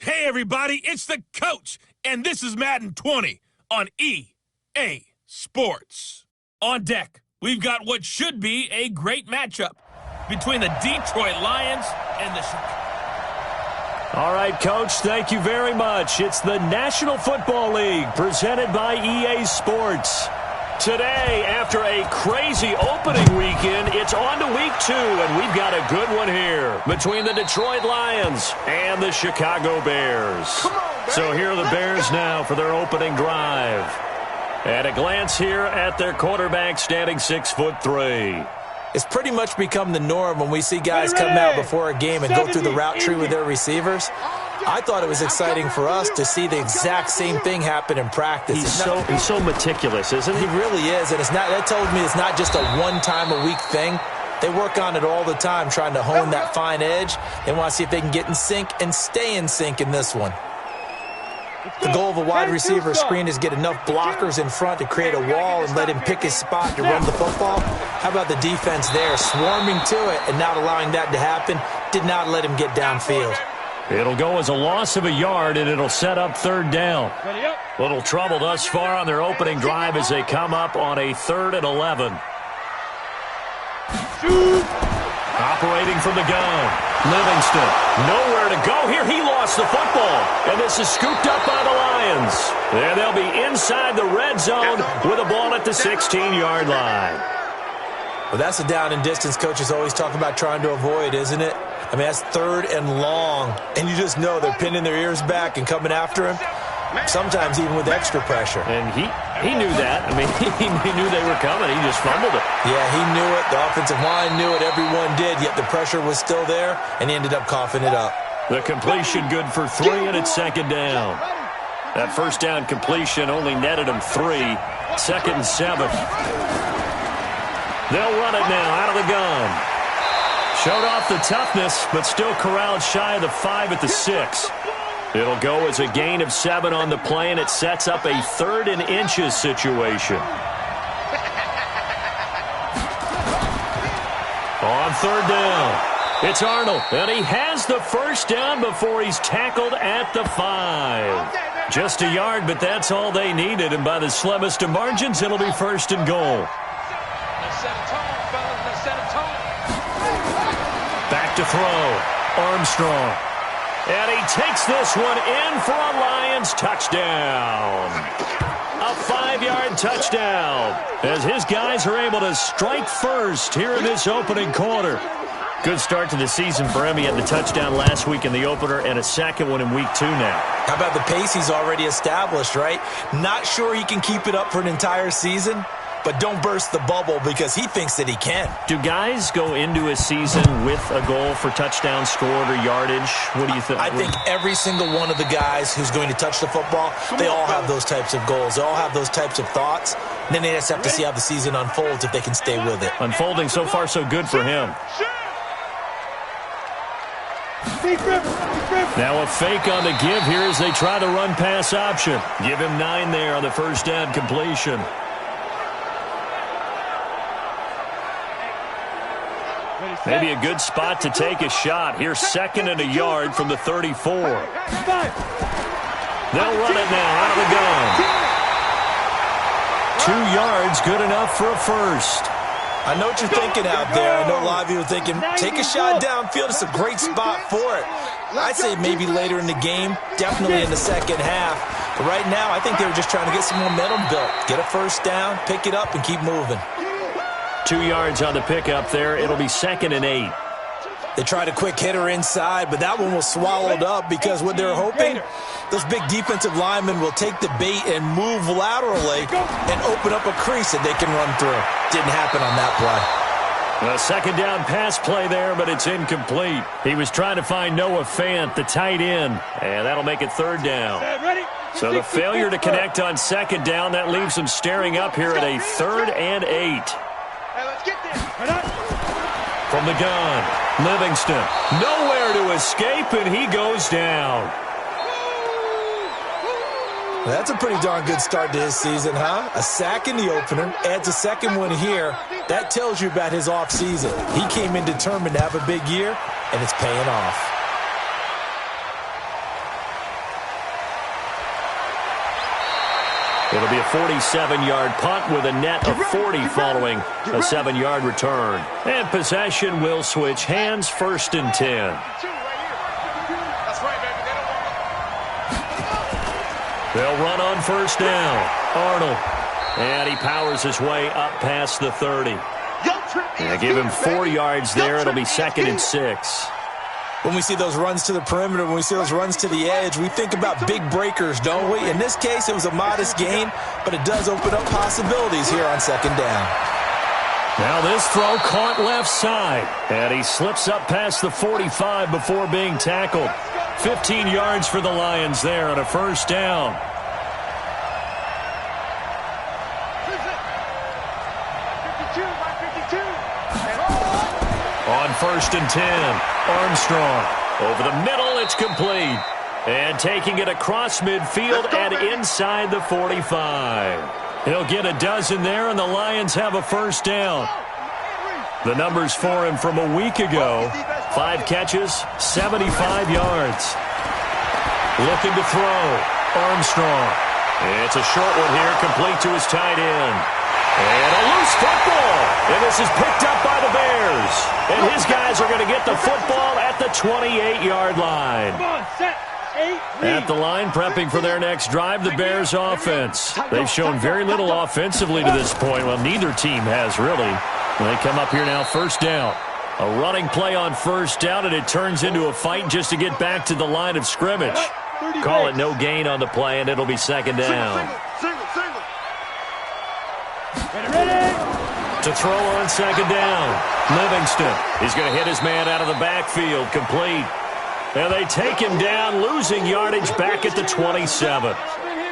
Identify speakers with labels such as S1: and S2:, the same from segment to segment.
S1: Hey, everybody, it's the coach, and this is Madden 20 on EA Sports. On deck, we've got what should be a great matchup between the Detroit Lions and the Chicago.
S2: All right, Coach, thank you very much. It's the National Football League presented by EA Sports. Today, after a crazy opening weekend, it's on to week 2, and we've got a good one here between the Detroit Lions and the Chicago Bears. So here are the Bears now for their opening drive. At a glance here at their quarterback standing 6'3".
S3: It's pretty much become the norm when we see guys come out before a game and go through the route tree with their receivers. I thought it was exciting for us to see the exact same thing happen in practice.
S2: He's so meticulous, isn't he?
S3: He really is, and that tells me it's not just a one-time-a-week thing. They work on it all the time, trying to hone that fine edge. They want to see if they can get in sync and stay in sync in this one. The goal of a wide receiver screen is get enough blockers in front to create a wall and let him pick his spot to run the football. How about the defense there, swarming to it and not allowing that to happen? Did not let him get downfield.
S2: It'll go as a loss of a yard, and it'll set up third down. Little trouble thus far on their opening drive as they come up on a 3rd and 11. Operating from the gun. Livingston, nowhere to go here. He lost the football, and this is scooped up by the Lions. And they'll be inside the red zone with a ball at the 16-yard line.
S3: Well, that's a down and distance coaches always talk about trying to avoid, isn't it? I mean, that's 3rd and long, and you just know they're pinning their ears back and coming after him, sometimes even with extra pressure.
S2: And he knew that. I mean, he knew they were coming. He just fumbled it.
S3: Yeah, he knew it. The offensive line knew it. Everyone did, yet the pressure was still there, and he ended up coughing it up.
S2: The completion good for 3, and it's 2nd down. That first down completion only netted him 3. 2nd and 7. They'll run it now out of the gun. Showed off the toughness, but still corralled shy of the 5 at the 6. It'll go as a gain of 7 on the play, and it sets up a 3rd and inches situation. On 3rd down, it's Arnold, and he has the first down before he's tackled at the 5. Just a yard, but that's all they needed, and by the slimmest of margins, it'll be 1st and goal. Back to throw, Armstrong. And he takes this one in for a Lions touchdown. A 5-yard touchdown as his guys are able to strike first here in this opening quarter. Good start to the season for him. He had the touchdown last week in the opener and a second one in week 2 now.
S3: How about the pace he's already established, right? Not sure he can keep it up for an entire season, but don't burst the bubble because he thinks that he can.
S2: Do guys go into a season with a goal for touchdown scored or yardage? What do you think?
S3: I think every single one of the guys who's going to touch the football, they all have those types of goals. They all have those types of thoughts. And then they just have to see how the season unfolds if they can stay with it.
S2: Unfolding so far so good for him. Now a fake on the give here as they try to run pass option. Give him 9 there on the first down completion. Maybe a good spot to take a shot. Here's 2nd and a yard from the 34. They'll run it now out of the gun. 2 yards, good enough for a first.
S3: I know what you're thinking out there. I know a lot of you are thinking, take a shot downfield. It's a great spot for it. I'd say maybe later in the game, definitely in the second half. But right now, I think they were just trying to get some momentum built. Get a first down, pick it up, and keep moving.
S2: 2 yards on the pickup there. It'll be 2nd and 8.
S3: They tried a quick hitter inside, but that one was swallowed up because what they're hoping, those big defensive linemen will take the bait and move laterally and open up a crease that they can run through. Didn't happen on that play.
S2: A 2nd down pass play there, but it's incomplete. He was trying to find Noah Fant, the tight end, and that'll make it 3rd down. So the failure to connect on 2nd down, that leaves him staring up here at a 3rd and 8. From the gun, Livingston, nowhere to escape, and he goes down.
S3: That's a pretty darn good start to his season, huh? A sack in the opener, adds a second one here. That tells you about his offseason. He came in determined to have a big year, and it's paying off.
S2: It'll be a 47-yard punt with a net of 40 following a 7-yard return. And possession will switch hands, 1st and 10. They'll run on 1st down. Arnold. And he powers his way up past the 30. And give him 4 yards there. It'll be 2nd and 6.
S3: When we see those runs to the perimeter, when we see those runs to the edge, we think about big breakers, don't we? In this case, it was a modest gain, but it does open up possibilities here on 2nd down.
S2: Now this throw caught left side, and he slips up past the 45 before being tackled. 15 yards for the Lions there on a 1st down. On 1st and 10, Armstrong. Over the middle, it's complete. And taking it across midfield and inside the 45. He'll get a dozen there, and the Lions have a 1st down. The numbers for him from a week ago: 5 catches, 75 yards. Looking to throw, Armstrong. It's a short one here, complete to his tight end. And a loose football. And this is picked up by the Bears. And his guys are going to get the football at the 28-yard line.
S4: Come on, set.
S2: At the line, prepping for their next drive, the Bears offense. They've shown very little offensively to this point. Well, neither team has, really. They come up here now, 1st down. A running play on 1st down, and it turns into a fight just to get back to the line of scrimmage. Call it no gain on the play, and it'll be 2nd down. To throw on 2nd down, Livingston. He's going to hit his man out of the backfield, complete. And they take him down, losing yardage back at the 27.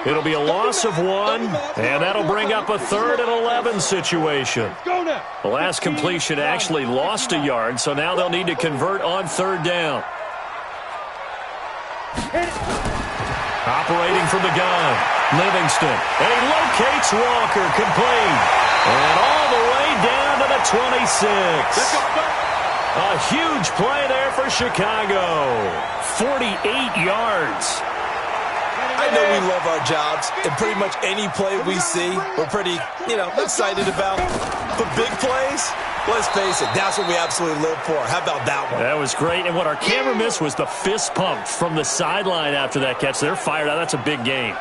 S2: It'll be a loss of 1, and that'll bring up a 3rd and 11 situation. The last completion actually lost a yard, so now they'll need to convert on 3rd down. Operating from the gun, Livingston. And he locates Walker, complete. And all the way down to the 26. A huge play there for Chicago. 48 yards.
S3: I know we love our jobs, and pretty much any play we see, we're pretty, excited about. But big plays, let's face it, that's what we absolutely live for. How about that one?
S2: That was great, and what our camera missed was the fist pump from the sideline after that catch. They're fired out. That's a big gain.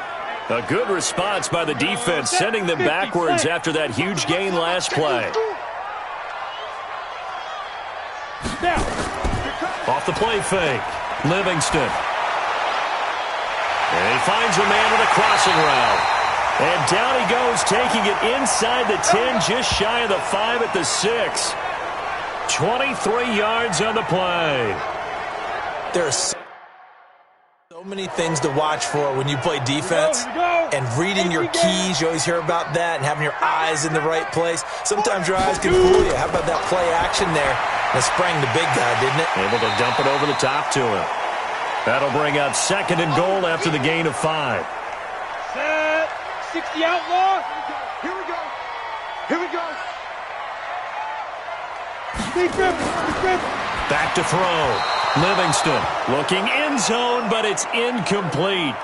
S2: A good response by the defense, sending them backwards after that huge gain last play. Off the play fake, Livingston. And he finds a man with a crossing route. And down he goes, taking it inside the 10, just shy of the 5 at the 6. 23 yards on the play.
S3: There's so many things to watch for when you play defense. And reading your keys, you always hear about that, and having your eyes in the right place. Sometimes your eyes can fool you. How about that play action there? That sprang the big guy, didn't it?
S2: Able to dump it over the top to him. That'll bring up 2nd and goal after the gain of 5.
S4: Set. 60 outlaw.
S5: Here we go. Here we go.
S4: Big grip.
S2: Back to throw. Livingston looking end zone, but it's incomplete.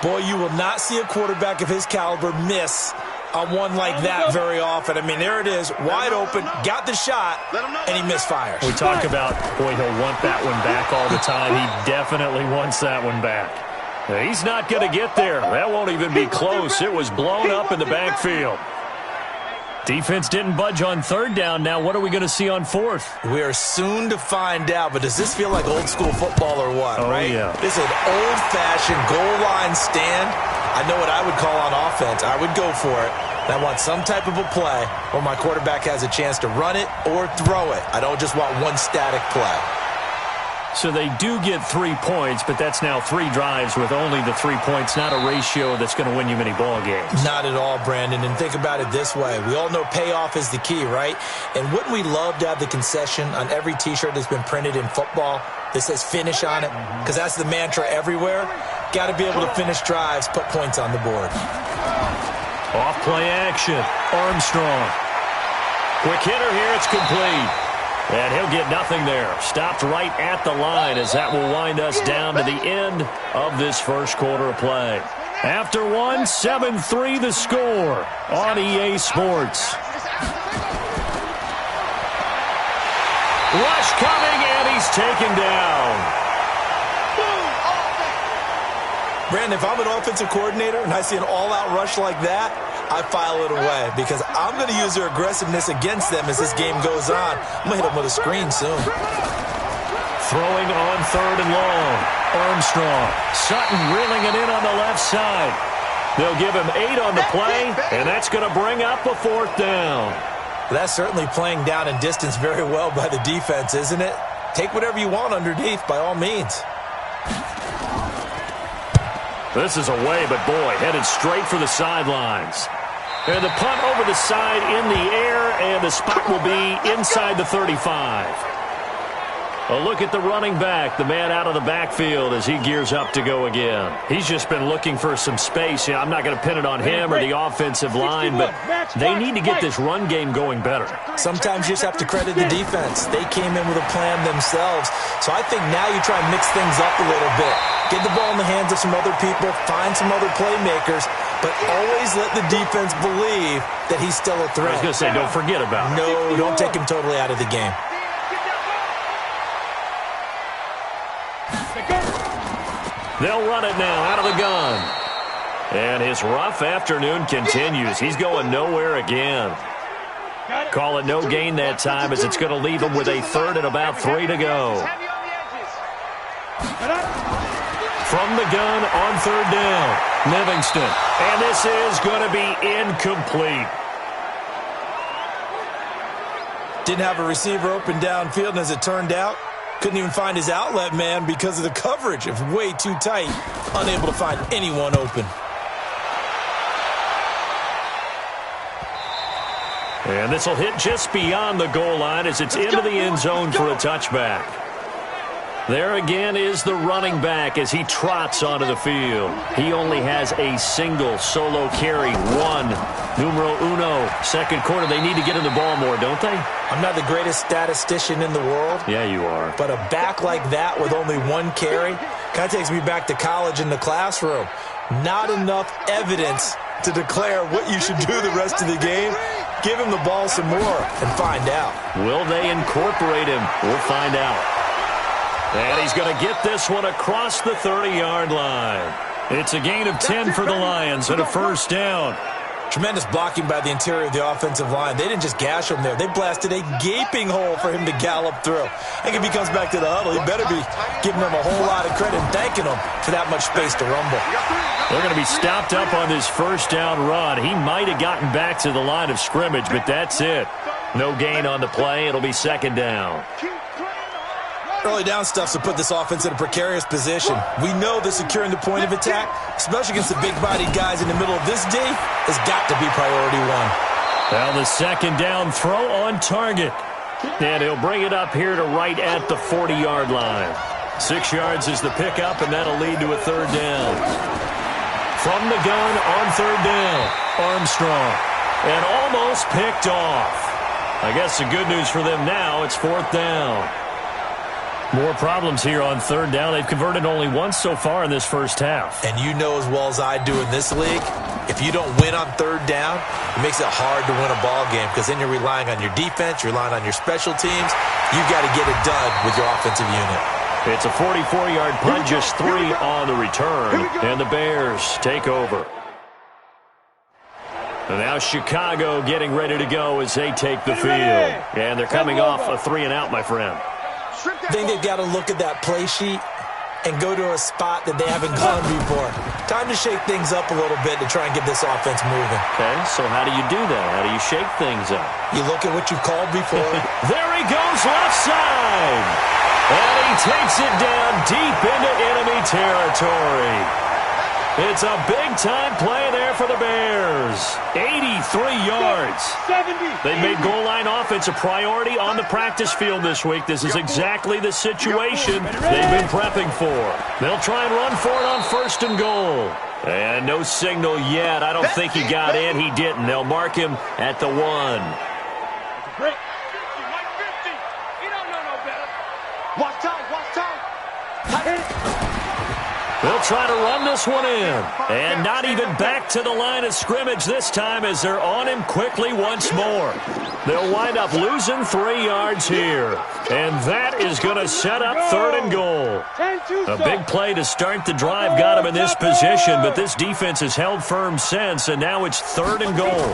S3: Boy, you will not see a quarterback of his caliber miss on one like that very often. I mean, there it is, wide open, got the shot, and he misfires.
S2: We talk about, boy, he'll want that one back all the time. He definitely wants that one back. He's not going to get there. That won't even be close. It was blown up in the backfield. Defense didn't budge on 3rd down. Now what are we going to see on 4th?
S3: We are soon to find out, but does this feel like old school football or what, right?
S2: Yeah.
S3: This is an old-fashioned goal line stand. I know what I would call on offense. I would go for it. And I want some type of a play where my quarterback has a chance to run it or throw it. I don't just want one static play.
S2: So they do get 3 points, but that's now 3 drives with only the 3 points, not a ratio that's going to win you many ball games.
S3: Not at all, Brandon. And think about it this way. We all know payoff is the key, right? And wouldn't we love to have the concession on every T-shirt that's been printed in football that says finish on it? Because that's the mantra everywhere. Got to be able to finish drives, put points on the board.
S2: Off play action. Armstrong. Quick hitter here. It's complete. And he'll get nothing there. Stopped right at the line as that will wind us down to the end of this first quarter of play. After one, 7-3 the score on EA Sports. Rush coming, and he's taken down.
S3: Brandon, if I'm an offensive coordinator and I see an all-out rush like that, I file it away because I'm going to use their aggressiveness against them as this game goes on. I'm going to hit them with a screen soon.
S2: Throwing on 3rd and long. Armstrong. Sutton reeling it in on the left side. They'll give him 8 on the play, and that's going to bring up a 4th down.
S3: That's certainly playing down and distance very well by the defense, isn't it? Take whatever you want underneath, by all means.
S2: This is away, but boy, headed straight for the sidelines. And the punt over the side in the air, and the spot will be inside the 35. A look at the running back, the man out of the backfield as he gears up to go again. He's just been looking for some space. I'm not going to pin it on him or the offensive line, but they need to get this run game going better.
S3: Sometimes you just have to credit the defense. They came in with a plan themselves. So I think now you try and mix things up a little bit. Get the ball in the hands of some other people, find some other playmakers, but always let the defense believe that he's still a threat.
S2: I was going to say, don't forget about it.
S3: No, don't take him totally out of the game.
S2: They'll run it now out of the gun. And his rough afternoon continues. He's going nowhere again. Call it no gain that time as it's going to leave him with a 3rd and about 3 to go. From the gun on 3rd down, Livingston. And this is going to be incomplete.
S3: Didn't have a receiver open downfield, and as it turned out, couldn't even find his outlet man because of the coverage. It was way too tight. Unable to find anyone open.
S2: And this will hit just beyond the goal line as it's into the end zone for a touchback. There again is the running back as he trots onto the field. He only has a single solo carry, 1. Numero uno, 2nd quarter. They need to get in the ball more, don't they?
S3: I'm not the greatest statistician in the world.
S2: Yeah, you are.
S3: But a back like that with only 1 carry kind of takes me back to college in the classroom. Not enough evidence to declare what you should do the rest of the game. Give him the ball some more and find out.
S2: Will they incorporate him? We'll find out. And he's going to get this one across the 30-yard line. It's a gain of 10 for the Lions and a 1st down.
S3: Tremendous blocking by the interior of the offensive line. They didn't just gash him there. They blasted a gaping hole for him to gallop through. I think if he comes back to the huddle, he better be giving them a whole lot of credit and thanking them for that much space to rumble.
S2: They're going to be stopped up on this 1st down run. He might have gotten back to the line of scrimmage, but that's it. No gain on the play. It'll be 2nd down.
S3: Early down stuff to put this offense in a precarious position. We know that securing the point of attack, especially against the big-bodied guys in the middle of this D, has got to be priority 1.
S2: Well, the 2nd down throw on target. And he'll bring it up here to right at the 40-yard line. 6 yards is the pickup, and that'll lead to a 3rd down. From the gun on 3rd down, Armstrong. And almost picked off. I guess the good news for them now, it's 4th down. More problems here on 3rd down. They've converted only once so far in this 1st half.
S3: And you know as well as I do in this league, if you don't win on 3rd down, it makes it hard to win a ball game because then you're relying on your defense, you're relying on your special teams. You've got to get it done with your offensive unit.
S2: It's a 44-yard punt, just 3 on the return, and the Bears take over. And now Chicago getting ready to go as they take the field. And they're coming off a 3-and-out, my friend.
S3: I think they've got to look at that play sheet and go to a spot that they haven't gone before. Time to shake things up a little bit to try and get this offense moving.
S2: Okay, so how do you do that? How do you shake things up?
S3: You look at what you've called before.
S2: There he goes, left side. And he takes it down deep into enemy territory. It's a big-time play there for the Bears. 83 yards. They made goal line offense a priority on the practice field this week. This is exactly the situation they've been prepping for. They'll try and run for it on 1st and goal. And no signal yet. I don't think he got in. He didn't. They'll mark him at the 1.
S5: Watch out, watch out.
S2: They'll They'll try to run this one in. And not even back to the line of scrimmage this time as they're on him quickly once more. They'll wind up losing 3 yards here. And that is going to set up 3rd and goal. A big play to start the drive got him in this position, but this defense has held firm since, and now it's 3rd and goal.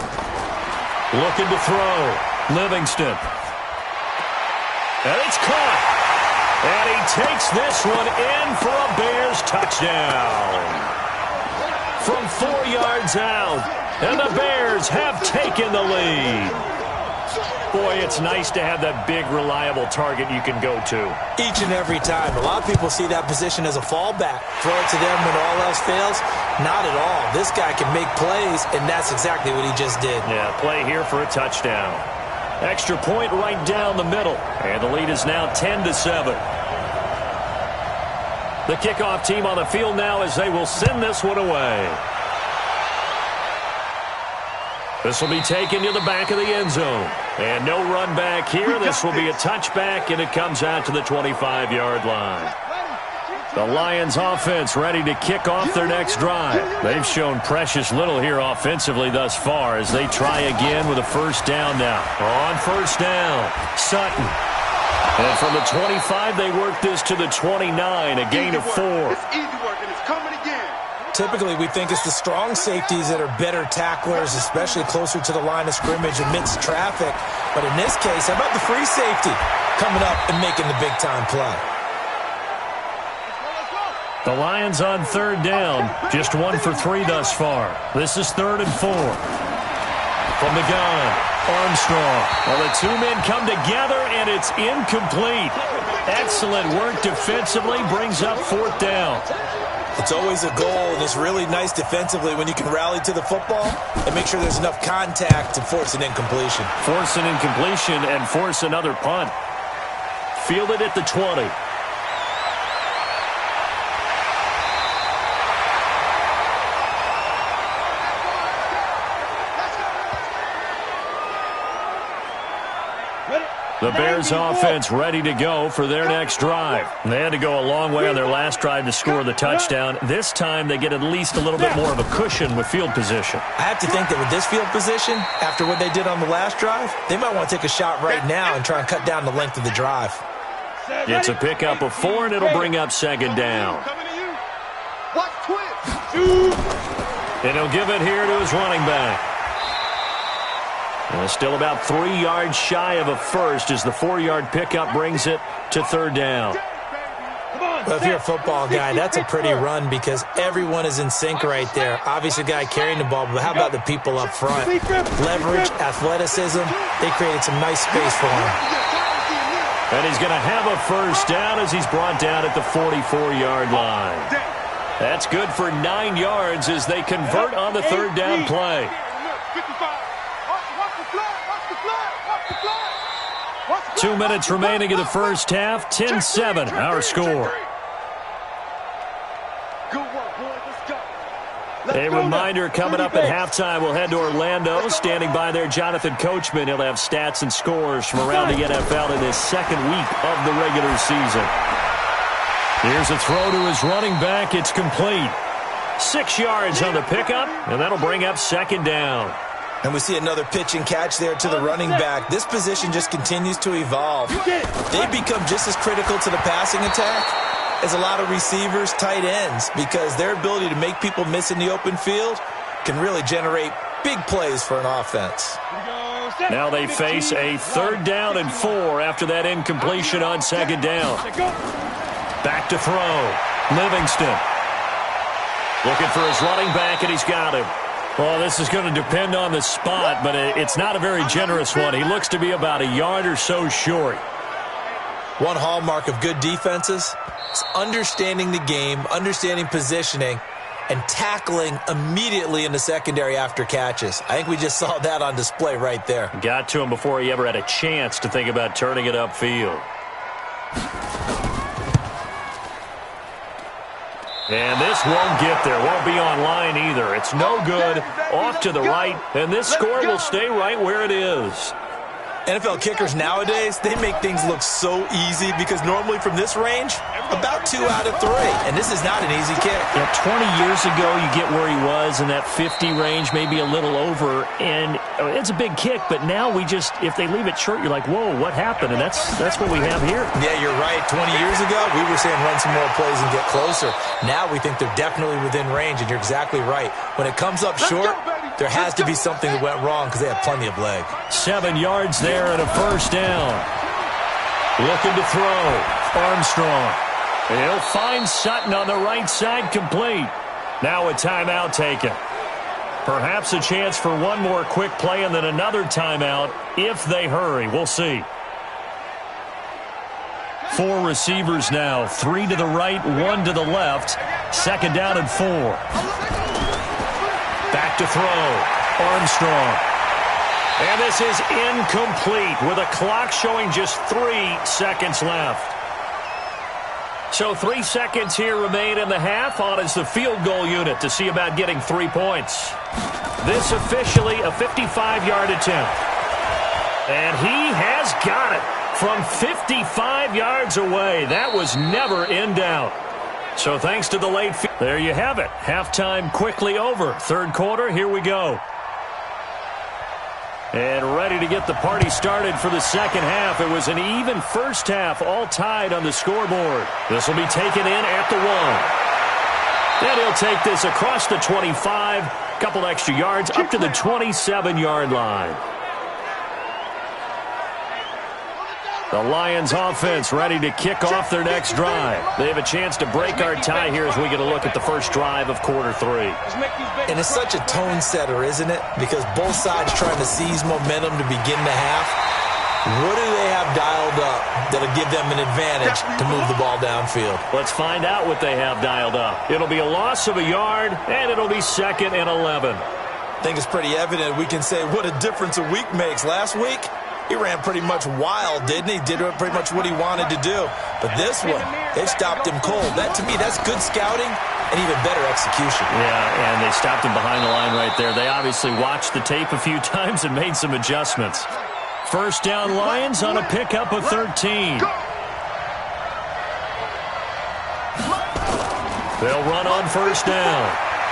S2: Looking to throw. Livingston. And it's caught. And he takes this one in for a Bears touchdown. From 4 yards out, and the Bears have taken the lead. Boy, it's nice to have that big, reliable target you can go to.
S3: Each and every time. A lot of people see that position as a fallback. Throw it to them when all else fails. Not at all. This guy can make plays, and that's exactly what he just did.
S2: Yeah, play here for a touchdown. Extra point right down the middle. And the lead is now 10-7. The kickoff team on the field now as they will send this one away. This will be taken to the back of the end zone. And no run back here. This will be a touchback, and it comes out to the 25-yard line. The Lions offense ready to kick off their next drive. They've shown precious little here offensively thus far as they try again with a first down now. On first down, Sutton. And from the 25, they work this to the 29, a gain of 4.
S5: It's easy work, and it's coming again.
S3: Typically, we think it's the strong safeties that are better tacklers, especially closer to the line of scrimmage amidst traffic. But in this case, how about the free safety coming up and making the big-time play?
S2: The Lions on 3rd down, just 1 for 3 thus far. This is 3rd and 4. From the gun, Armstrong. Well, the 2 men come together, and it's incomplete. Excellent work defensively, brings up 4th down.
S3: It's always a goal, and it's really nice defensively when you can rally to the football and make sure there's enough contact to force an incompletion.
S2: Force an incompletion and force another punt. Fielded at the 20. The Bears offense ready to go for their next drive. They had to go a long way on their last drive to score the touchdown. This time they get at least a little bit more of a cushion with field position.
S3: I have to think that with this field position, after what they did on the last drive, they might want to take a shot right now and try and cut down the length of the drive.
S2: It's a pickup of 4, and it'll bring up 2nd down.
S5: Watch twitch.
S2: And he'll give it here to his running back. And still about 3 yards shy of a first as the 4-yard pickup brings it to 3rd down.
S3: Well, if you're a football guy, that's a pretty run because everyone is in sync right there. Obviously, the guy carrying the ball, but how about the people up front? Leverage, athleticism, they created some nice space for him.
S2: And he's going to have a first down as he's brought down at the 44-yard line. That's good for 9 yards as they convert on the 3rd down play. 2 minutes remaining in the first half. 10-7, our score. A reminder coming up at halftime. We'll head to Orlando. Standing by there, Jonathan Coachman. He'll have stats and scores from around the NFL in his 2nd week of the regular season. Here's a throw to his running back. It's complete. 6 yards on the pickup, and that'll bring up 2nd down.
S3: And we see another pitch and catch there to the running back. This position just continues to evolve. They become just as critical to the passing attack as a lot of receivers, tight ends, because their ability to make people miss in the open field can really generate big plays for an offense.
S2: Now they face a 3rd down and 4 after that incompletion on 2nd down. Back to throw. Livingston. Looking for his running back, and he's got him. Well, this is going to depend on the spot, but it's not a very generous one. He looks to be about a yard or so short.
S3: One hallmark of good defenses is understanding the game, understanding positioning, and tackling immediately in the secondary after catches. I think we just saw that on display right there.
S2: Got to him before he ever had a chance to think about turning it upfield. And this won't get there. Won't be on line either. It's no good. Off to the right. And this score will stay right where it is.
S3: NFL kickers nowadays, they make things look so easy because normally from this range, about 2 out of 3. And this is not an easy kick.
S2: Yeah, 20 years ago, you get where he was in that 50 range, maybe a little over. And it's a big kick, but now if they leave it short, you're like, whoa, what happened? And that's what we have here.
S3: Yeah, you're right. 20 years ago, we were saying run some more plays and get closer. Now we think they're definitely within range, and you're exactly right. When it comes up short, there has to be something that went wrong because they have plenty of leg.
S2: 7 yards there and a first down. Looking to throw. Armstrong. He'll find Sutton on the right side, complete. Now a timeout taken. Perhaps a chance for one more quick play and then another timeout if they hurry. We'll see. 4 receivers now. 3 to the right, 1 to the left. Second down and 4. Back to throw. Armstrong. And this is incomplete with a clock showing just 3 seconds left. So 3 seconds here remain in the half. On is the field goal unit to see about getting 3 points. This officially a 55-yard attempt. And he has got it from 55 yards away. That was never in doubt. So thanks to the late field. There you have it. Halftime quickly over. Third quarter, here we go. And ready to get the party started for the second half. It was an even first half, all tied on the scoreboard. This will be taken in at the 1. And he'll take this across the 25, couple extra yards, up to the 27-yard line. The Lions offense ready to kick off their next drive. They have a chance to break our tie here as we get a look at the first drive of quarter 3.
S3: And it's such a tone setter, isn't it? Because both sides trying to seize momentum to begin the half. What do they have dialed up that'll give them an advantage to move the ball downfield?
S2: Let's find out what they have dialed up. It'll be a loss of a yard, and it'll be 2nd and 11.
S3: I think it's pretty evident. We can say what a difference a week makes. Last week, he ran pretty much wild, didn't he? Did pretty much what he wanted to do. But this one, they stopped him cold. That, to me, that's good scouting and even better execution.
S2: Yeah, and they stopped him behind the line right there. They obviously watched the tape a few times and made some adjustments. First down, Lions on a pickup of 13. They'll run on first down.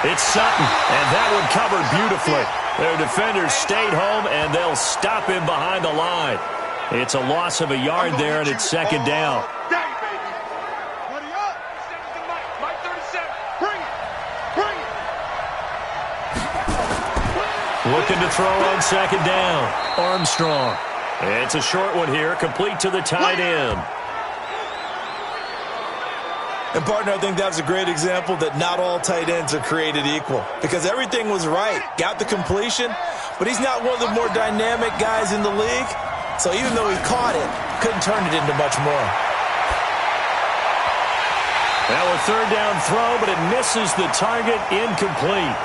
S2: It's Sutton, and that one covered beautifully. Their defenders stayed home, and they'll stop him behind the line. It's a loss of a yard there, and it's second down. Looking to throw on second down. Armstrong. It's a short one here, complete to the tight end.
S3: And, partner, I think that's a great example that not all tight ends are created equal because everything was right. Got the completion, but he's not one of the more dynamic guys in the league. So even though he caught it, couldn't turn it into much more.
S2: Now a third down throw, but it misses the target, incomplete.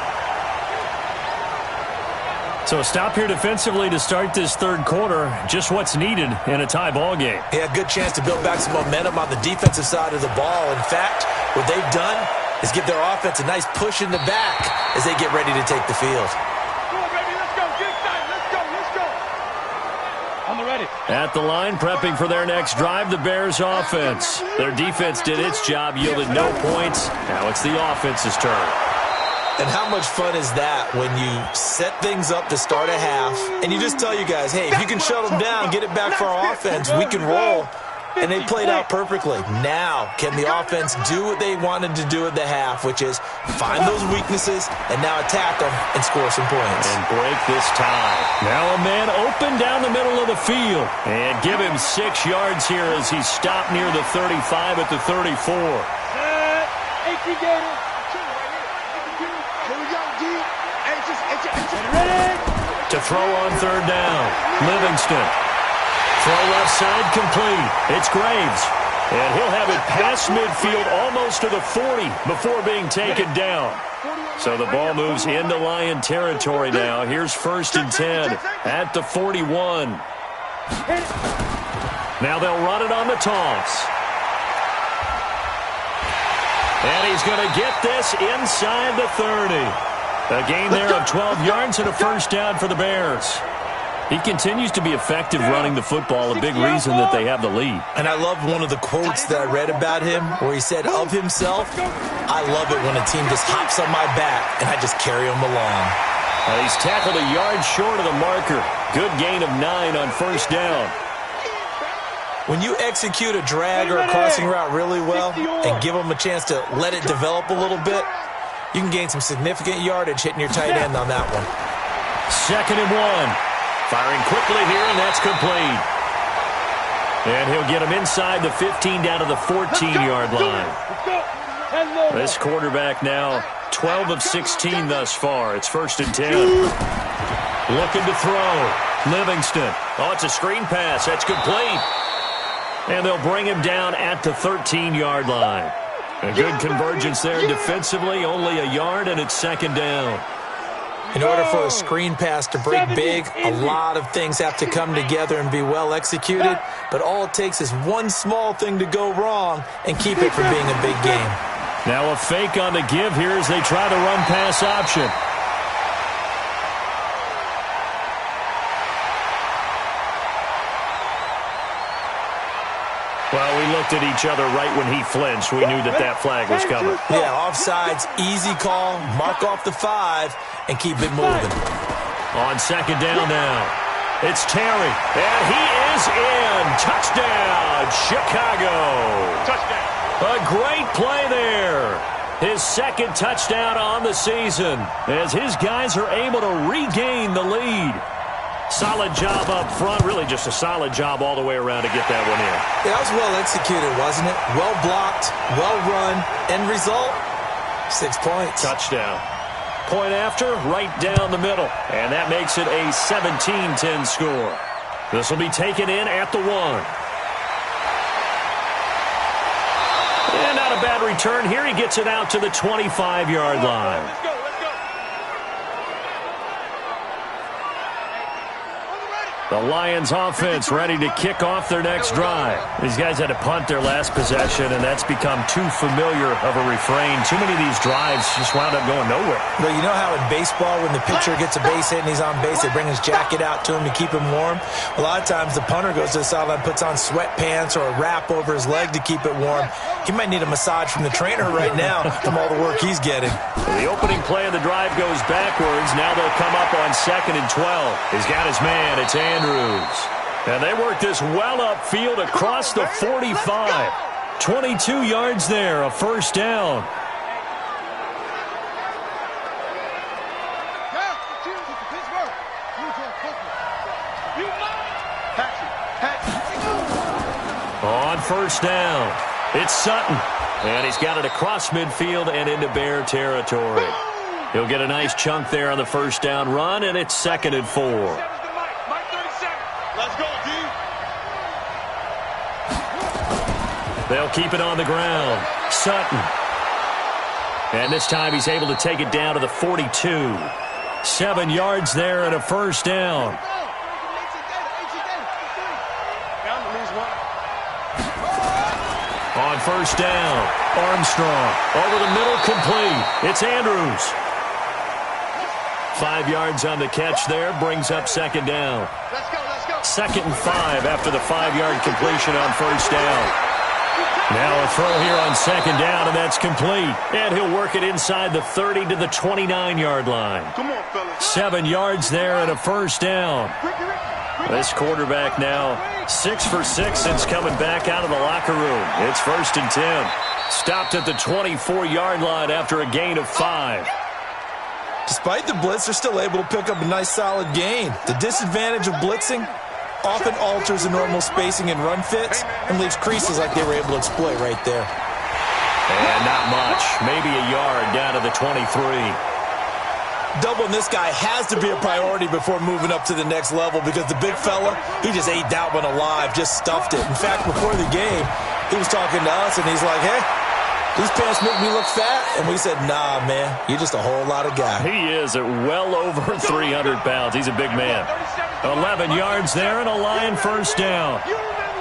S2: So a stop here defensively to start this third quarter. Just what's needed in a tie ball game.
S3: Yeah, good chance to build back some momentum on the defensive side of the ball. In fact, what they've done is give their offense a nice push in the back as they get ready to take the field.
S4: Come on, baby, let's go. Get excited. Let's go. On the ready.
S2: At the line, prepping for their next drive, the Bears offense. Their defense did its job, yielded no points. Now it's the offense's turn.
S3: And how much fun is that when you set things up to start a half and you just tell you guys, hey, if you can shut them down, get it back for our offense, we can roll. And they played out perfectly. Now, can the offense do what they wanted to do at the half, which is find those weaknesses and now attack them and score some points.
S2: And break this tie. Now a man open down the middle of the field. And give him 6 yards here as he stopped near the 35 at the 34.
S4: 18 Gators.
S2: To throw on third down. Livingston. Throw left side complete. It's Graves. And he'll have it past midfield almost to the 40 before being taken down. So the ball moves into Lion territory now. Here's 1st and 10 at the 41. Now they'll run it on the toss. And he's going to get this inside the 30. A gain there of 12 yards and a first down for the Bears. He continues to be effective running the football, a big reason that they have the lead.
S3: And I love one of the quotes that I read about him where he said of himself, "I love it when a team just hops on my back and I just carry them along."
S2: He's tackled a yard short of the marker. Good gain of 9 on first down.
S3: When you execute a drag or a crossing route really well and give them a chance to let it develop a little bit, you can gain some significant yardage hitting your tight end on that one.
S2: 2nd and 1. Firing quickly here, and that's complete. And he'll get him inside the 15 down to the 14-yard line. This quarterback now 12 of 16 thus far. It's 1st and 10. Looking to throw. Livingston. Oh, it's a screen pass. That's complete. And they'll bring him down at the 13-yard line. A good convergence there defensively. Only a yard, and it's 2nd down.
S3: In order for a screen pass to break big, a lot of things have to come together and be well executed. But all it takes is one small thing to go wrong and keep it from being a big game.
S2: Now a fake on the give here as they try the run-pass option. Well, we looked at each other right when he flinched. We knew that that flag was coming.
S3: Yeah, offsides, easy call, mark off the 5, and keep it moving.
S2: On 2nd down now, it's Terry, and he is in. Touchdown, Chicago.
S4: Touchdown.
S2: A great play there. His 2nd touchdown on the season as his guys are able to regain the lead. Solid job up front. Really just a solid job all the way around to get that one in.
S3: Yeah, that was well executed, wasn't it? Well blocked, well run. End result, 6 points.
S2: Touchdown. Point after, right down the middle. And that makes it a 17-10 score. This will be taken in at the 1. And not a bad return here. He gets it out to the 25-yard line.
S4: Let's go.
S2: The Lions offense ready to kick off their next drive. These guys had to punt their last possession, and that's become too familiar of a refrain. Too many of these drives just wound up going nowhere.
S3: Well, you know how in baseball when the pitcher gets a base hit and he's on base, they bring his jacket out to him to keep him warm? A lot of times the punter goes to the sideline, puts on sweatpants or a wrap over his leg to keep it warm. He might need a massage from the trainer right now from all the work he's getting.
S2: Well, the opening play of the drive goes backwards. Now they'll come up on 2nd and 12. He's got his man. It's Andrews. And they work this well upfield across the 45. 22 yards there, a 1st down. On 1st down, it's Sutton. And he's got it across midfield and into Bear territory. He'll get a nice chunk there on the 1st down run, and it's 2nd and 4.
S4: Let's go, D.
S2: They'll keep it on the ground. Sutton. And this time he's able to take it down to the 42. 7 yards there and a 1st down. On 1st down, Armstrong. Over the middle, complete. It's Andrews. 5 yards on the catch there, brings up 2nd down.
S4: Let's go.
S2: 2nd and 5 after the 5-yard completion on 1st down. Now a throw here on 2nd down, and that's complete. And he'll work it inside the 30 to the 29-yard line.
S5: Come on, fellas.
S2: 7 yards there and a 1st down. This quarterback now 6 for 6 since coming back out of the locker room. It's 1st and 10. Stopped at the 24-yard line after a gain of 5.
S3: Despite the blitz, they're still able to pick up a nice solid gain. The disadvantage of blitzing often alters the normal spacing and run fits and leaves creases like they were able to exploit right there.
S2: And not much. Maybe a yard down to the 23.
S3: Doubling this guy has to be a priority before moving up to the next level because the big fella, he just ate that one alive, just stuffed it. In fact, before the game, he was talking to us, and he's like, hey, these pants make me look fat. And we said, nah, man, you're just a whole lot of guy.
S2: He is at well over 300 pounds. He's a big man. 11 yards there and a Lion 1st down.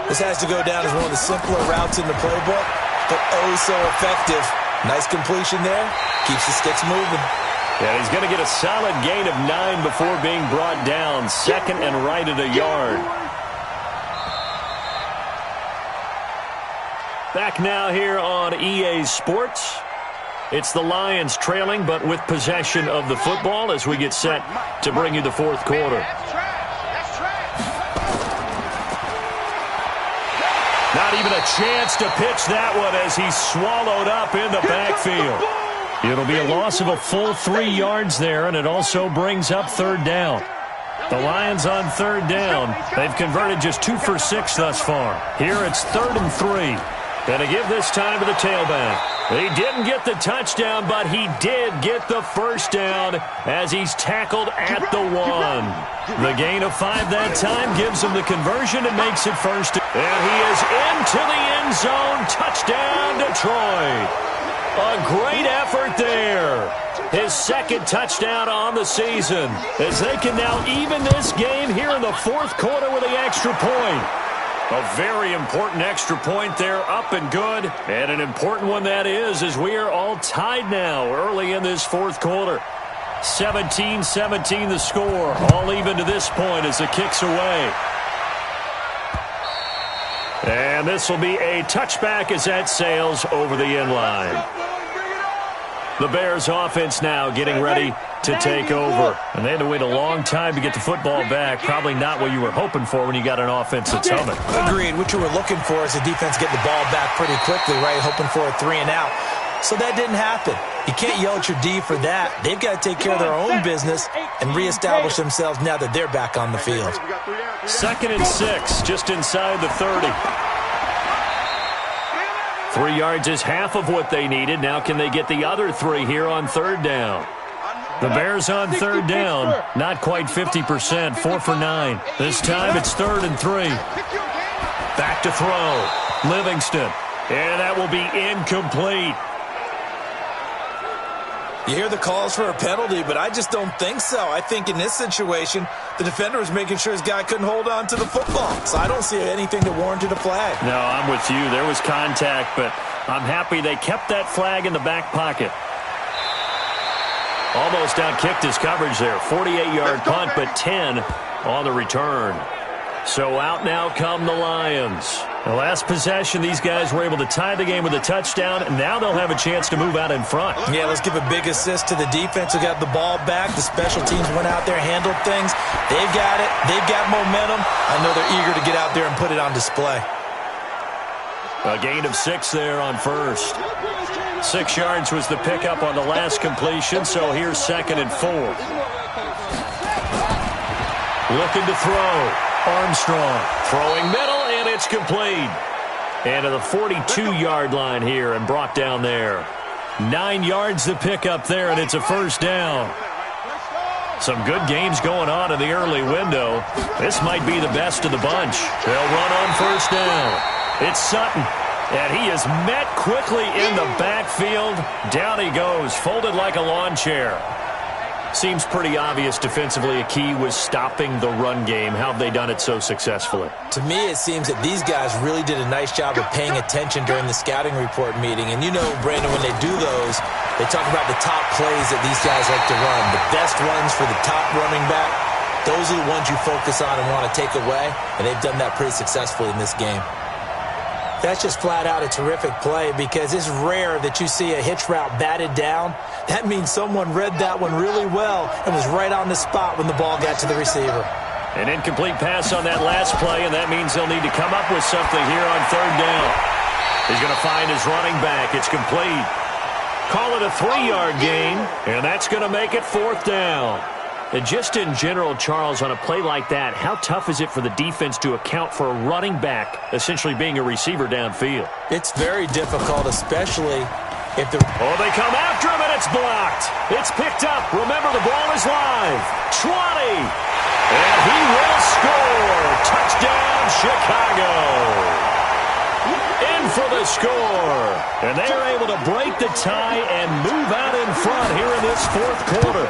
S3: This has to go down as one of the simpler routes in the playbook, but oh so effective. Nice completion there. Keeps the sticks moving.
S2: And he's going to get a solid gain of 9 before being brought down. Second and right at a yard. Back now here on EA Sports. It's the Lions trailing, but with possession of the football as we get set to bring you the fourth quarter. Not even a chance to pitch that one as he's swallowed up in the backfield. It'll be a loss of a full 3 yards there, and it also brings up third down. The Lions on third down. They've converted just 2 for 6 thus far. Here it's 3rd and 3. And to give this time to the tailback. He didn't get the touchdown, but he did get the first down as he's tackled at the 1. The gain of 5 that time gives him the conversion and makes it first. And he is into the end zone. Touchdown, Detroit. A great effort there. His second touchdown on the season as they can now even this game here in the fourth quarter with the extra point. A very important extra point there, up and good. And an important one that is, as we are all tied now early in this fourth quarter. 17-17 the score, all even to this point as the kick's away. And this will be a touchback as that sails over the end line. The Bears offense now getting ready to take over. And they had to wait a long time to get the football back. Probably not what you were hoping for when you got an offense that's humming.
S3: Agreed. What you were looking for is the defense get the ball back pretty quickly, right? Hoping for a 3 and out. So that didn't happen. You can't yell at your D for that. They've got to take care of their own business and reestablish themselves now that they're back on the field.
S2: 2nd and 6, just inside the 30. 3 yards is half of what they needed. Now can they get the other 3 here on third down? The Bears on third down, not quite 50%, 4 for 9. This time it's 3rd and 3. Back to throw, Livingston, and that will be incomplete.
S3: You hear the calls for a penalty, but I just don't think so. I think in this situation, the defender was making sure his guy couldn't hold on to the football. So I don't see anything that warranted a flag.
S2: No, I'm with you. There was contact, but I'm happy they kept that flag in the back pocket. Almost outkicked his coverage there. 48-yard punt, but 10 on the return. So out now come the Lions. The last possession, these guys were able to tie the game with a touchdown, and now they'll have a chance to move out in front.
S3: Yeah, let's give a big assist to the defense who got the ball back. The special teams went out there, handled things. They've got it. They've got momentum. I know they're eager to get out there and put it on display.
S2: A gain of 6 there on first. 6 yards was the pickup on the last completion, so here's 2nd and 4. Looking to throw. Armstrong throwing middle, and it's complete. And to the 42-yard line here and brought down there. 9 yards the pickup there, and it's a first down. Some good games going on in the early window. This might be the best of the bunch. They'll run on first down. It's Sutton, and he is met quickly in the backfield. Down he goes, folded like a lawn chair. Seems pretty obvious defensively a key was stopping the run game. How have they done it so successfully?
S3: To me, it seems that these guys really did a nice job of paying attention during the scouting report meeting. And you know, Brandon, when they do those, they talk about the top plays that these guys like to run. The best ones for the top running back, those are the ones you focus on and want to take away. And they've done that pretty successfully in this game. That's just flat out a terrific play because it's rare that you see a hitch route batted down. That means someone read that one really well and was right on the spot when the ball got to the receiver.
S2: An incomplete pass on that last play, and that means they'll need to come up with something here on third down. He's going to find his running back. It's complete. Call it a 3-yard gain, and that's going to make it fourth down. And just in general, Charles, on a play like that, how tough is it for the defense to account for a running back essentially being a receiver downfield?
S3: It's very difficult, especially if the...
S2: Oh, they come after him, and it's blocked. It's picked up. Remember, the ball is live. 20. And he will score. Touchdown, Chicago. In for the score. And they are able to break the tie and move out in front here in this fourth quarter.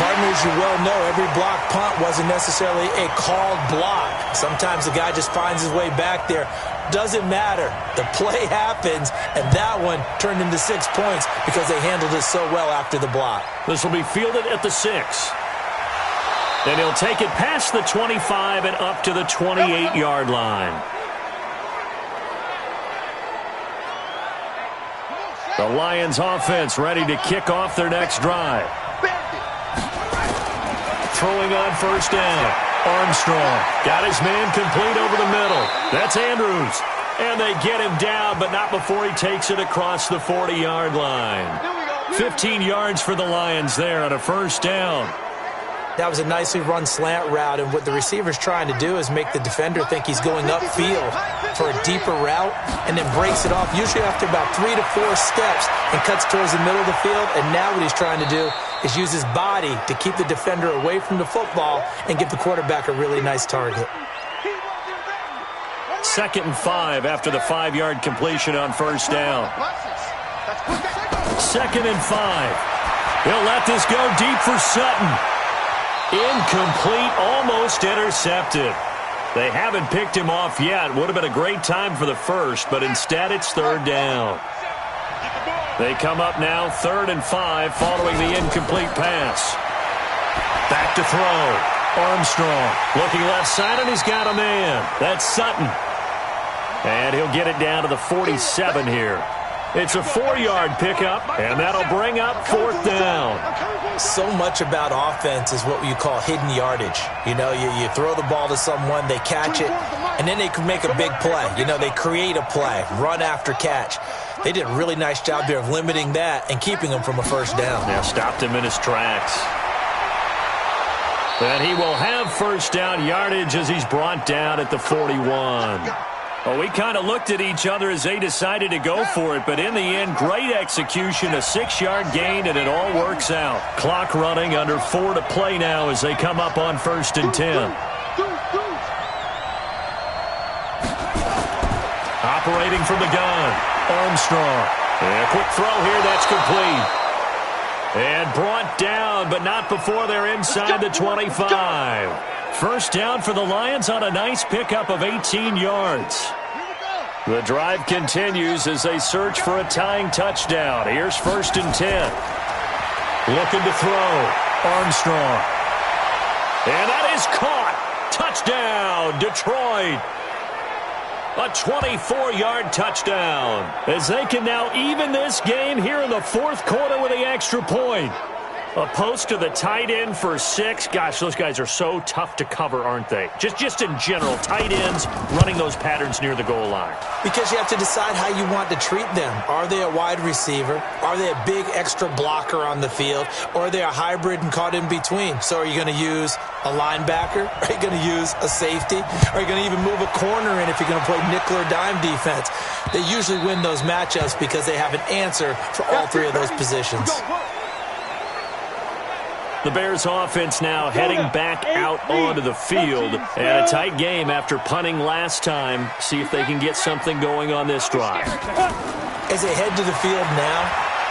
S3: Partners, you well know, every block punt wasn't necessarily a called block. Sometimes the guy just finds his way back there. Doesn't matter. The play happens, and that one turned into 6 points because they handled it so well after the block.
S2: This will be fielded at the 6. And he'll take it past the 25 and up to the 28-yard line. The Lions offense ready to kick off their next drive. Throwing on first down. Armstrong got his man complete over the middle. That's Andrews. And they get him down, but not before he takes it across the 40-yard line. 15 yards for the Lions there on a first down.
S3: That was a nicely run slant route, and what the receiver's trying to do is make the defender think he's going upfield for a deeper route and then breaks it off, usually after about 3 to 4 steps, and cuts towards the middle of the field. And now what he's trying to do is use his body to keep the defender away from the football and give the quarterback a really nice target.
S2: 2nd and 5 after the 5-yard completion on first down. 2nd and 5. He'll let this go deep for Sutton. Incomplete, almost intercepted. They haven't picked him off yet. Would have been a great time for the first, but instead it's 3rd down. They come up now 3rd and 5 following the incomplete pass. Back to throw. Armstrong looking left side, and he's got a man. That's Sutton. And he'll get it down to the 47 here. It's a 4-yard pickup, and that'll bring up 4th down.
S3: So much about offense is what you call hidden yardage. You know, you throw the ball to someone, they catch it, and then they can make a big play. You know, they create a play, run after catch. They did a really nice job there of limiting that and keeping him from a first down.
S2: Now stopped him in his tracks. And he will have first down yardage as he's brought down at the 41. Well, we kind of looked at each other as they decided to go for it, but in the end, great execution, a 6-yard gain, and it all works out. Clock running, under 4 to play now as they come up on 1st and 10. Operating from the gun, Armstrong. And a quick throw here, that's complete. And brought down, but not before they're inside the 25. First down for the Lions on a nice pickup of 18 yards. The drive continues as they search for a tying touchdown. Here's 1st and 10. Looking to throw. Armstrong. And that is caught. Touchdown, Detroit. A 24-yard touchdown as they can now even this game here in the 4th quarter with the extra point. A post to the tight end for 6. Gosh, those guys are so tough to cover, aren't they? Just in general, tight ends running those patterns near the goal line. Because you have to decide how you want to treat them. Are they a wide receiver? Are they a big extra blocker on the field? Or are they a hybrid and caught in between? So are you going to use a linebacker? Are you going to use a safety? Are you going to even move a corner in if you're going to play nickel or dime defense? They usually win those matchups because they have an answer for all 3 of those positions. The Bears offense now heading back out onto the field. And a tight game after punting last time. See if they can get something going on this drive.
S3: As they head to the field now,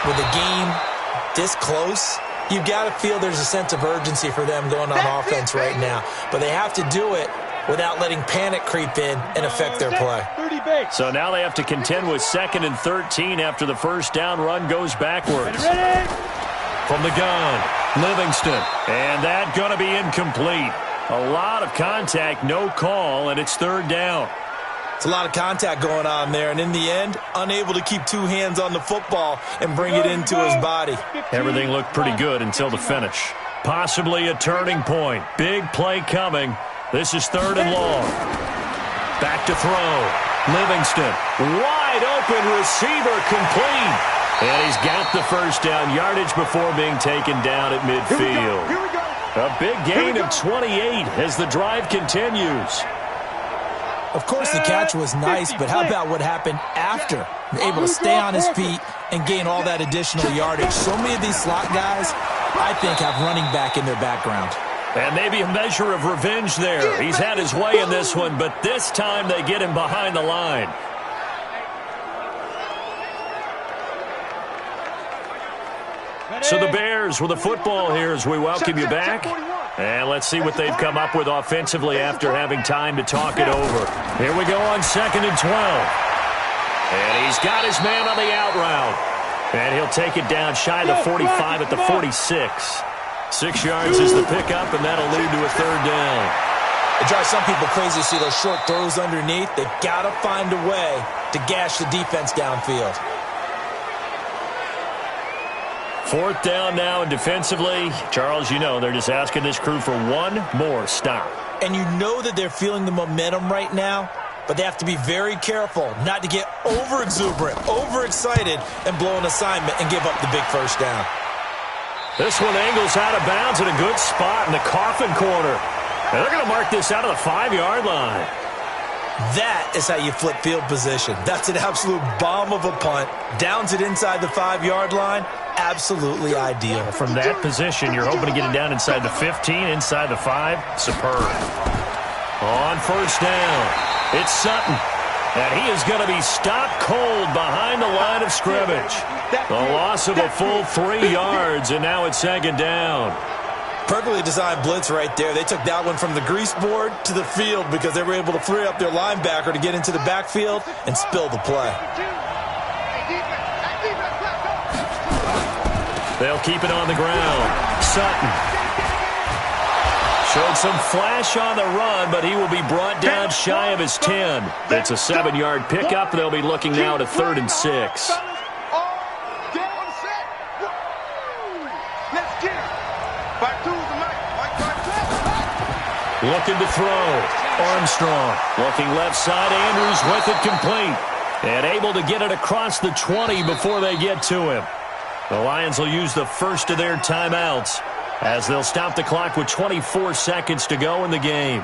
S3: with the game this close, you've got to feel there's a sense of urgency for them going on offense right now. But they have to do it without letting panic creep in and affect their play.
S2: So now they have to contend with 2nd and 13 after the first down run goes backwards. From the gun, Livingston. And that going to be incomplete. A lot of contact, no call, and it's 3rd down.
S3: It's a lot of contact going on there, and in the end, unable to keep 2 hands on the football and bring it into his body.
S2: Everything looked pretty good until the finish. Possibly a turning point. Big play coming. This is 3rd and long. Back to throw. Livingston. Wide open receiver, complete. And he's got the first down yardage before being taken down at midfield. A big gain of 28 as the drive continues.
S3: Of course, the catch was nice, but how about what happened after? Able to stay on his feet and gain all that additional yardage. So many of these slot guys, I think, have running back in their background.
S2: And maybe a measure of revenge there. He's had his way in this one, but this time they get him behind the line. So the Bears with the football here as we welcome you back. And let's see what they've come up with offensively after having time to talk it over. Here we go on 2nd and 12. And he's got his man on the out route. And he'll take it down shy of the 45 at the 46. 6 yards is the pickup, and that'll lead to a 3rd down.
S3: It drives some people crazy to see those short throws underneath. They've got to find a way to gash the defense downfield.
S2: 4th down now, and defensively, Charles, you know, they're just asking this crew for one more stop.
S3: And you know that they're feeling the momentum right now, but they have to be very careful not to get over-exuberant, overexcited, and blow an assignment and give up the big 1st down.
S2: This one angles out of bounds at a good spot in the coffin corner. And they're going to mark this out of the 5-yard line.
S3: That is how you flip field position. That's an absolute bomb of a punt. Downs it inside the 5-yard line. Absolutely ideal.
S2: From that position, you're hoping to get it down inside the 15, inside the 5. Superb. On 1st down, it's Sutton. And he is going to be stopped cold behind the line of scrimmage. The loss of a full 3 yards, and now it's 2nd down.
S3: Perfectly designed blitz right there. They took that one from the grease board to the field because they were able to free up their linebacker to get into the backfield and spill the play.
S2: They'll keep it on the ground. Sutton showed some flash on the run, but he will be brought down shy of his 10. It's a 7-yard pickup. They'll be looking now to 3rd and 6. Looking to throw. Armstrong looking left side. Andrews with it complete. And able to get it across the 20 before they get to him. The Lions will use the first of their timeouts as they'll stop the clock with 24 seconds to go in the game.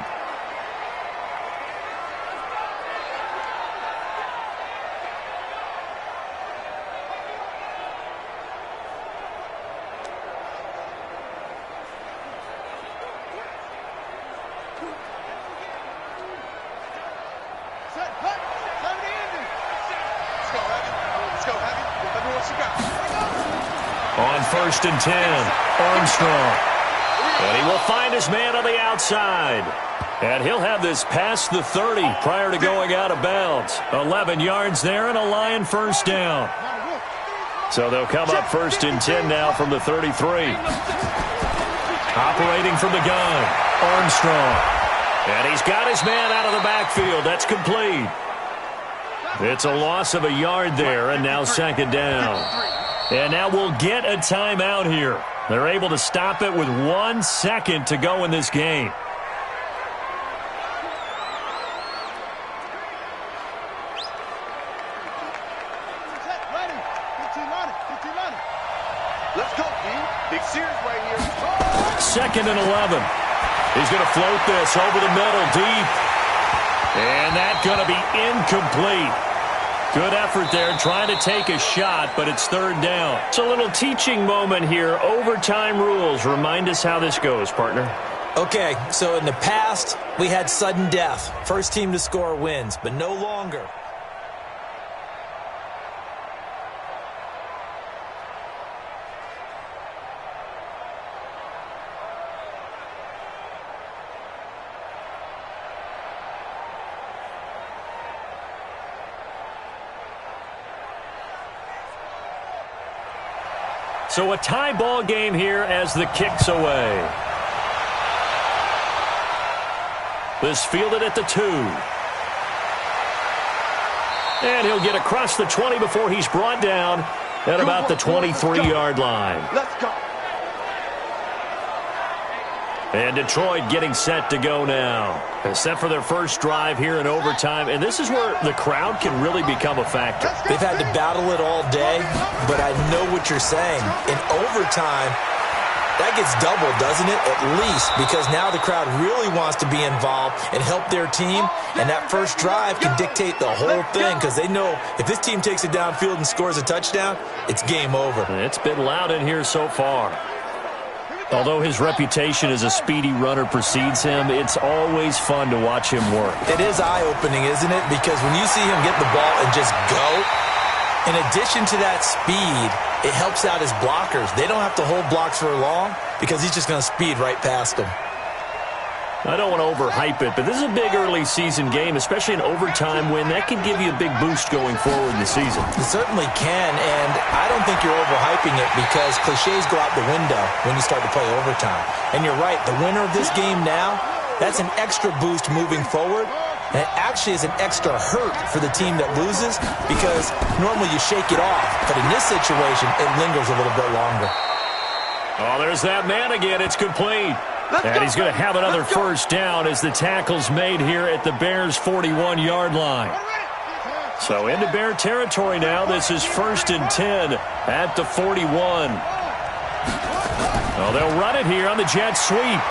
S2: On 1st and 10, Armstrong. And he will find his man on the outside. And he'll have this past the 30 prior to going out of bounds. 11 yards there and a Lion 1st down. So they'll come up 1st and 10 now from the 33. Operating from the gun, Armstrong. And he's got his man out of the backfield. That's complete. It's a loss of a yard there, and now 2nd down. And now we'll get a timeout here. They're able to stop it with 1 second to go in this game.
S5: Let's go, team. Big series right here.
S2: 2nd and 11. He's going to float this over the middle, deep. And that's going to be incomplete. Good effort there, trying to take a shot, but it's 3rd down. It's a little teaching moment here. Overtime rules. Remind us how this goes, partner.
S3: Okay, so in the past, we had sudden death. First team to score wins, but no longer.
S2: So a tie ball game here as the kick's away. This fielded at the 2. And he'll get across the 20 before he's brought down at about the 23-yard line.
S5: Let's go.
S2: And Detroit getting set to go now. Set for their first drive here in overtime. And this is where the crowd can really become a factor.
S3: They've had to battle it all day, but I know what you're saying. In overtime, that gets doubled, doesn't it? At least, because now the crowd really wants to be involved and help their team. And that first drive can dictate the whole thing because they know if this team takes it downfield and scores a touchdown, it's game over.
S2: It's been loud in here so far. Although his reputation as a speedy runner precedes him, it's always fun to watch him work.
S3: It is eye-opening, isn't it? Because when you see him get the ball and just go, In addition to that speed, it helps out his blockers. They don't have to hold blocks for long because he's just going to speed right past them.
S2: I don't want to overhype it, but this is a big early season game, especially an overtime win. That can give you a big boost going forward in the season.
S3: It certainly can, and I don't think you're overhyping it because cliches go out the window when you start to play overtime. And you're right, the winner of this game now, that's an extra boost moving forward. And it actually is an extra hurt for the team that loses because normally you shake it off. But in this situation, it lingers a little bit longer.
S2: Oh, there's that man again. It's complete. And he's going to have another first down as the tackle's made here at the Bears' 41-yard line. So into Bear territory now. This is 1st and 10 at the 41. Oh, they'll run it here on the jet sweep.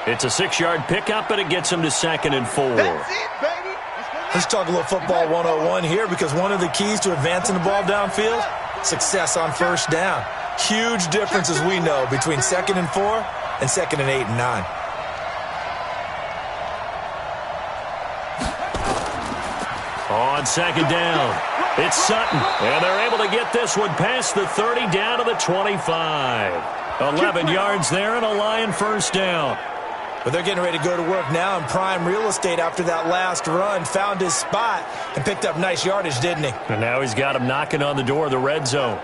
S2: It's a 6-yard pickup, and it gets him to 2nd and 4.
S3: Let's talk a little football 101 here because one of the keys to advancing the ball downfield, success on first down. Huge difference, as we know, between 2nd and 4 and 2nd and 8 and 9.
S2: On 2nd down, it's Sutton. And they're able to get this one past the 30 down to the 25. 11 yards there and a Lion first down.
S3: But they're getting ready to go to work now in prime real estate after that last run. Found his spot and picked up nice yardage, didn't he?
S2: And now he's got him knocking on the door of the red zone.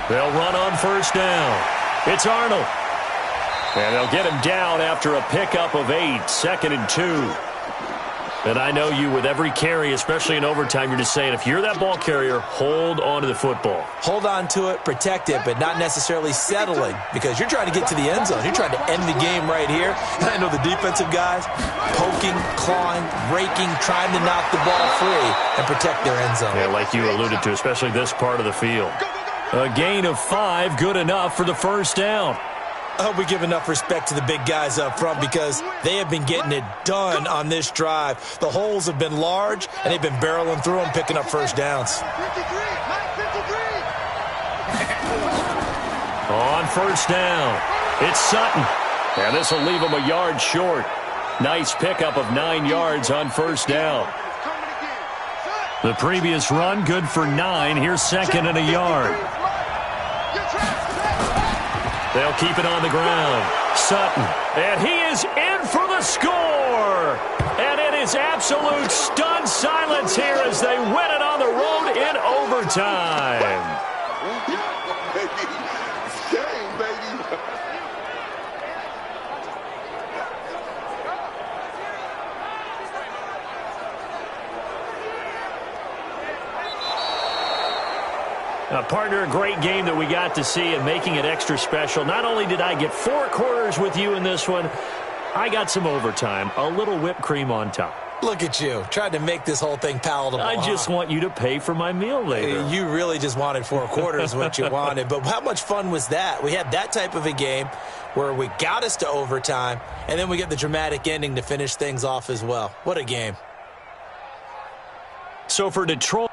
S2: They'll run on first down. It's Arnold. And they'll get him down after a pickup of 8, 2nd and 2. And I know you, with every carry, especially in overtime, you're just saying, if you're that ball carrier, hold on to the football.
S3: Hold on to it, protect it, but not necessarily settling because you're trying to get to the end zone. You're trying to end the game right here. And I know the defensive guys poking, clawing, raking, trying to knock the ball free and protect their end zone.
S2: Yeah, like you alluded to, especially this part of the field. A gain of 5, good enough for the first down.
S3: I hope we give enough respect to the big guys up front because they have been getting it done on this drive. The holes have been large, and they've been barreling through them, picking up first downs.
S2: On first down, it's Sutton. And this will leave him a yard short. Nice pickup of 9 yards on first down. The previous run, good for 9. Here's 2nd and a yard. They'll keep it on the ground. Sutton. And he is in for the score. And it is absolute stunned silence here as they win it on the road in overtime. Partner, a great game that we got to see and making it extra special. Not only did I get 4 quarters with you in this one, I got some overtime, a little whipped cream on top.
S3: Look at you, trying to make this whole thing palatable.
S2: I just want you to pay for my meal later.
S3: You really just wanted 4 quarters what you wanted, but how much fun was that? We had that type of a game where we got us to overtime, and then we get the dramatic ending to finish things off as well. What a game.
S2: So for Detroit...